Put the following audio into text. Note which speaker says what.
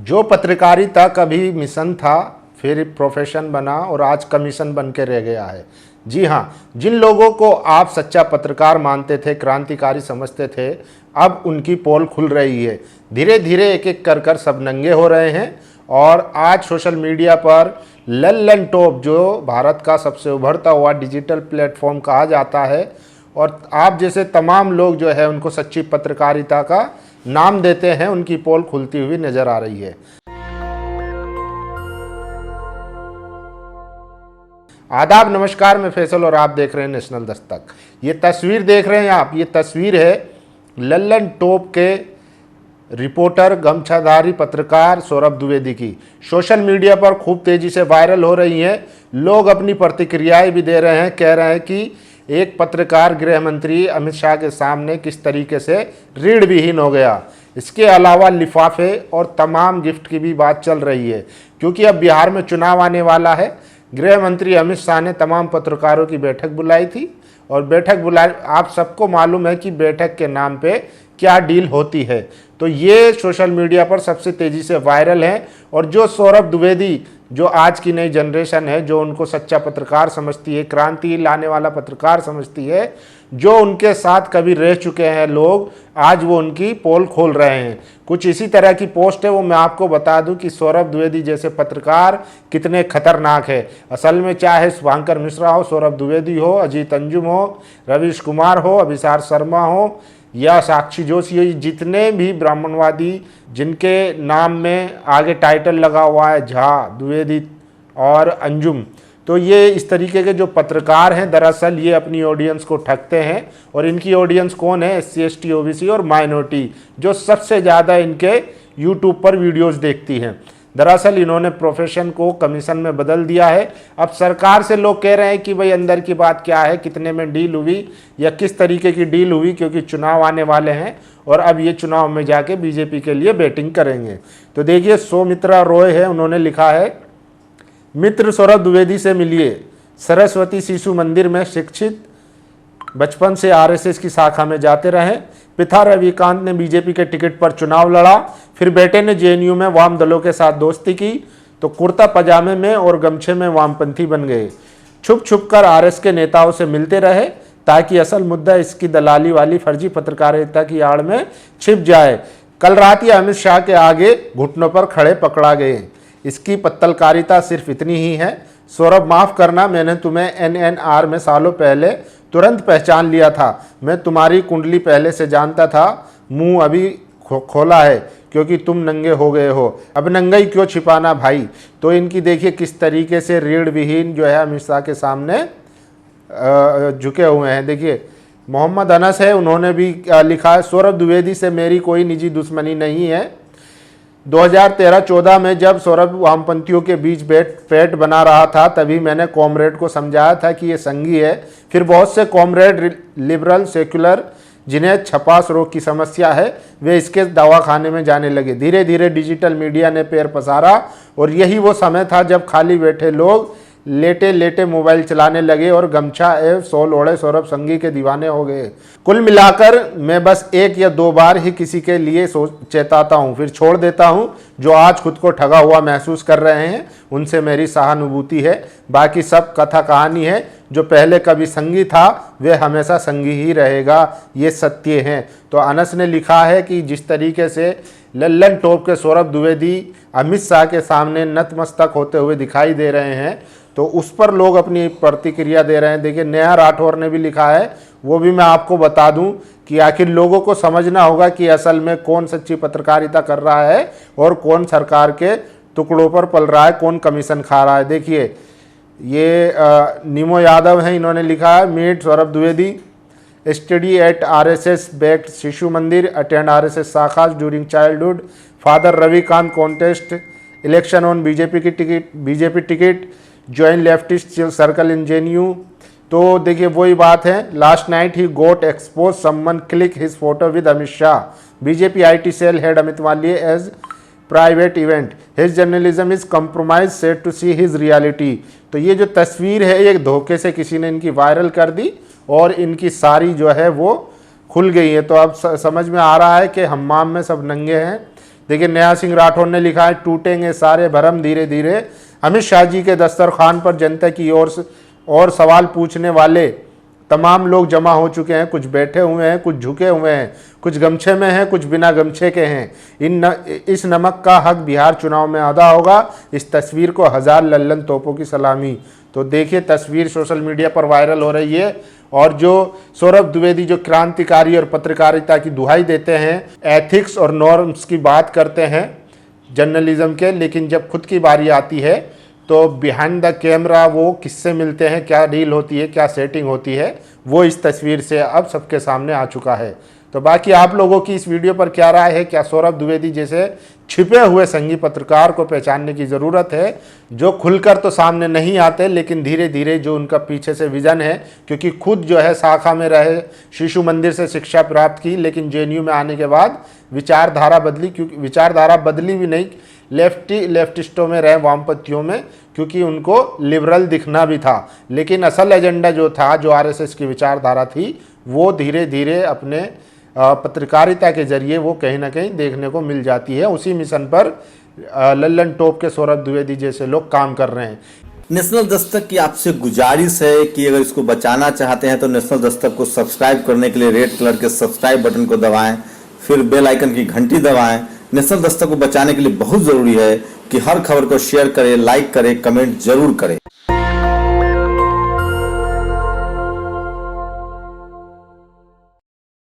Speaker 1: जो पत्रकारिता कभी मिशन था, फिर प्रोफेशन बना और आज कमीशन बन के रह गया है। जी हाँ, जिन लोगों को आप सच्चा पत्रकार मानते थे, क्रांतिकारी समझते थे, अब उनकी पोल खुल रही है। धीरे धीरे एक एक कर सब नंगे हो रहे हैं और आज सोशल मीडिया पर लल्लन टॉप, जो भारत का सबसे उभरता हुआ डिजिटल प्लेटफॉर्म कहा जाता है, और आप जैसे तमाम लोग जो है उनको सच्ची पत्रकारिता का नाम देते हैं, उनकी पोल खुलती हुई नजर आ रही है। आदाब, नमस्कार, मैं फैसल और आप देख रहे हैं नेशनल दस्तक। ये तस्वीर देख रहे हैं आप, ये तस्वीर है लल्लन टॉप के रिपोर्टर, गमछाधारी पत्रकार सौरभ द्विवेदी की। सोशल मीडिया पर खूब तेजी से वायरल हो रही है। लोग अपनी प्रतिक्रियाएं भी दे रहे हैं, कह रहे हैं कि एक पत्रकार गृह मंत्री अमित शाह के सामने किस तरीके से रीढ़ विहीन हो गया। इसके अलावा लिफाफे और तमाम गिफ्ट की भी बात चल रही है, क्योंकि अब बिहार में चुनाव आने वाला है। गृह मंत्री अमित शाह ने तमाम पत्रकारों की बैठक बुलाई थी और आप सबको मालूम है कि बैठक के नाम पे क्या डील होती है। तो ये सोशल मीडिया पर सबसे तेजी से वायरल है। और जो सौरभ द्विवेदी, जो आज की नई जनरेशन है, जो उनको सच्चा पत्रकार समझती है, क्रांति लाने वाला पत्रकार समझती है, जो उनके साथ कभी रह चुके हैं लोग, आज वो उनकी पोल खोल रहे हैं। कुछ इसी तरह की पोस्ट है, वो मैं आपको बता दूं कि सौरभ द्विवेदी जैसे पत्रकार कितने खतरनाक है। असल में चाहे शुभंकर मिश्रा हो, सौरभ द्विवेदी हो, अजीत अंजुम हो, रवीश कुमार हो, अभिसार शर्मा हो या साक्षी जोशी, जितने भी ब्राह्मणवादी जिनके नाम में आगे टाइटल लगा हुआ है झा, द्विवेदी और अंजुम, तो ये इस तरीके के जो पत्रकार हैं, दरअसल ये अपनी ऑडियंस को ठगते हैं। और इनकी ऑडियंस कौन है? SC ST OBC और माइनॉरिटी, जो सबसे ज़्यादा इनके यूट्यूब पर वीडियोस देखती हैं। दरअसल इन्होंने प्रोफेशन को कमीशन में बदल दिया है। अब सरकार से लोग कह रहे हैं कि भाई अंदर की बात क्या है, कितने में डील हुई या किस तरीके की डील हुई, क्योंकि चुनाव आने वाले हैं और अब ये चुनाव में जाके बीजेपी के लिए बैटिंग करेंगे। तो देखिए, सौमित्रा रॉय है, उन्होंने लिखा है, मित्र सौरभ द्विवेदी से मिलिए, सरस्वती शिशु मंदिर में शिक्षित, बचपन से RSS की शाखा में जाते रहे। पिता रविकांत ने बीजेपी के टिकट पर चुनाव लड़ा, फिर बेटे ने JNU में वाम दलों के साथ दोस्ती की, तो कुर्ता पजामे में और गमछे में वामपंथी बन गए। छुप छुप कर RS के नेताओं से मिलते रहे, ताकि असल मुद्दा इसकी दलाली वाली फर्जी पत्रकारिता की आड़ में छिप जाए। कल रात ही अमित शाह के आगे घुटनों पर खड़े पकड़ा गए। इसकी पत्रकारिता सिर्फ इतनी ही है। सौरभ, माफ करना, मैंने तुम्हें NNR में सालों पहले तुरंत पहचान लिया था। मैं तुम्हारी कुंडली पहले से जानता था। मुंह अभी खोला है क्योंकि तुम नंगे हो गए हो, अब नंगाई क्यों छिपाना भाई। तो इनकी देखिए किस तरीके से रीढ़ विहीन जो है अमित शाह के सामने झुके हुए हैं। देखिए, मोहम्मद अनस है, उन्होंने भी लिखा है, सौरभ द्विवेदी से मेरी कोई निजी दुश्मनी नहीं है। 2013-14 में जब सौरभ वामपंथियों के बीच पेट बना रहा था, तभी मैंने कॉमरेड को समझाया था कि ये संगी है। फिर बहुत से कॉमरेड लिबरल सेक्युलर, जिन्हें छपास रोग की समस्या है, वे इसके दवाखाने में जाने लगे। धीरे धीरे डिजिटल मीडिया ने पैर पसारा और यही वो समय था जब खाली बैठे लोग लेटे लेटे मोबाइल चलाने लगे और गमछा एवं शॉल ओढ़े सौरभ संगी के दीवाने हो गए। कुल मिलाकर मैं बस 1 या 2 बार ही किसी के लिए चेताता हूँ, फिर छोड़ देता हूँ। जो आज खुद को ठगा हुआ महसूस कर रहे हैं, उनसे मेरी सहानुभूति है। बाकी सब कथा कहानी है। जो पहले कभी संगी था, वह हमेशा संगी ही रहेगा, ये सत्य है। तो अनस ने लिखा है कि जिस तरीके से लल्लन टॉप के सौरभ द्विवेदी अमित शाह के सामने नतमस्तक होते हुए दिखाई दे रहे हैं, तो उस पर लोग अपनी प्रतिक्रिया दे रहे हैं। देखिए, नेहा राठौर ने भी लिखा है, वो भी मैं आपको बता दूं कि आखिर लोगों को समझना होगा कि असल में कौन सच्ची पत्रकारिता कर रहा है और कौन सरकार के टुकड़ों पर पल रहा है, कौन कमीशन खा रहा है। देखिए, ये नीमो यादव हैं, इन्होंने लिखा है, meet Saurabh Dwivedi, study at RSS backed Shishu Mandir, attend RSS shakhas during childhood, father Ravikant contest election on BJP ticket, join leftist circle in JNU। तो देखिए, वही बात है, last night he got expose someone click his photo with Amit Shah, BJP IT cell head Amit Malviya as private event, his journalism is compromise, said to see his reality. तो ये जो तस्वीर है, एक धोखे से किसी ने इनकी वायरल कर दी और इनकी सारी जो है वो खुल गई है। तो अब समझ में आ रहा है कि हम्माम में सब नंगे हैं। देखिए नेहा सिंह राठौर ने लिखा है, टूटेंगे सारे भरम धीरे धीरे। अमित शाह जी के दस्तरखान पर जनता की ओर से और सवाल पूछने वाले तमाम लोग जमा हो चुके हैं। कुछ बैठे हुए हैं, कुछ झुके हुए हैं, कुछ गमछे में हैं, कुछ बिना गमछे के हैं। इस नमक का हक बिहार चुनाव में अदा होगा। इस तस्वीर को 1000 लल्लन तोपों की सलामी। तो देखिए तस्वीर सोशल मीडिया पर वायरल हो रही है और जो सौरभ द्विवेदी जो क्रांतिकारी और पत्रकारिता की दुहाई देते हैं, एथिक्स और नॉर्म्स की बात करते हैं जर्नलिज्म के, लेकिन जब खुद की बारी आती है तो बिहाइंड द कैमरा वो किससे मिलते हैं, क्या डील होती है, क्या सेटिंग होती है, वो इस तस्वीर से अब सबके सामने आ चुका है। तो बाकी आप लोगों की इस वीडियो पर क्या राय है? क्या सौरभ द्विवेदी जैसे छिपे हुए संघी पत्रकार को पहचानने की ज़रूरत है, जो खुलकर तो सामने नहीं आते लेकिन धीरे धीरे जो उनका पीछे से विज़न है, क्योंकि खुद जो है शाखा में रहे, शिशु मंदिर से शिक्षा प्राप्त की, लेकिन जेएनयू में आने के बाद विचारधारा बदली, क्योंकि विचारधारा बदली भी नहीं, लेफ्टिस्टों में रहे, वामपंथियों में, क्योंकि उनको लिबरल दिखना भी था, लेकिन असल एजेंडा जो था, जो आरएसएस की विचारधारा थी, वो धीरे धीरे अपने पत्रकारिता के जरिए वो कहीं ना कहीं देखने को मिल जाती है। उसी मिशन पर लल्लन टॉप के सौरभ द्विवेदी जैसे लोग काम कर रहे हैं।
Speaker 2: नेशनल दस्तक की आपसे गुजारिश है कि अगर इसको बचाना चाहते हैं तो नेशनल दस्तक को सब्सक्राइब करने के लिए रेड कलर के सब्सक्राइब बटन को दबाएं, फिर बेल आइकन की घंटी दबाएं। नेशनल दस्तक को बचाने के लिए बहुत जरूरी है कि हर खबर को शेयर करें, लाइक करें, कमेंट जरूर करें।